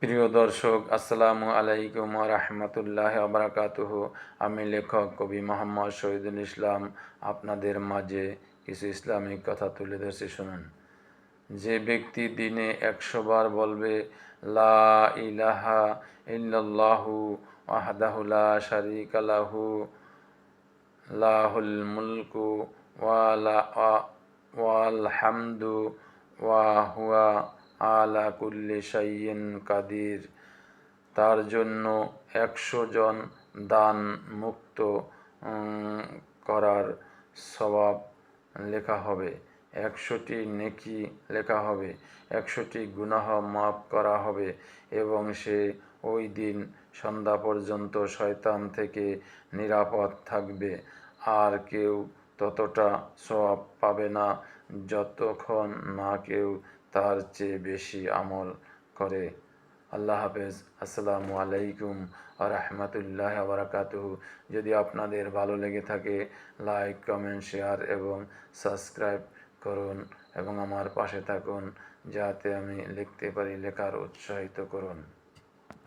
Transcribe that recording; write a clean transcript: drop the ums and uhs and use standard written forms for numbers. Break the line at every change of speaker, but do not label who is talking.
প্রিয় দর্শক, আসসালামু আলাইকুম ওয়া রাহমাতুল্লাহি ওয়া বারাকাতুহু। আমি লেখক কবি মোহাম্মদ শহীদুল ইসলাম আপনাদের মাঝে কিছু ইসলামিক কথা তুলে ধরছি, শুনুন। যে ব্যক্তি দিনে 100 বার বলবে লা ইলাহা ইল্লাল্লাহু ওয়াহদাহু লা শারীকা লাহু লাহুল মুলকু ওয়াল হামদু ওয়া হুয়া আলা কুল্লি শাইইন কাদির, তার জন্য 100 জন দান মুক্ত করার সওয়াব লেখা হবে, 100টি নেকি লেখা হবে, 100টি গুনাহ মাফ করা হবে এবং সে ওই দিন সন্ধ্যা পর্যন্ত শয়তান থেকে নিরাপদ থাকবে। আর কেউ ততটা সওয়াব পাবে না যতক্ষণ না কেউ তার চেয়ে বেশি আমল করে। আল্লাহ হাফেজ। আসসালামু আলাইকুম ওয়া রাহমাতুল্লাহি ওয়া বারাকাতুহু। যদি আপনাদের ভালো লেগে থাকে, লাইক, কমেন্ট, শেয়ার এবং সাবস্ক্রাইব করুন এবং আমার পাশে থাকুন, যাতে আমি লিখতে পারি, লেখার উৎসাহিত করুন।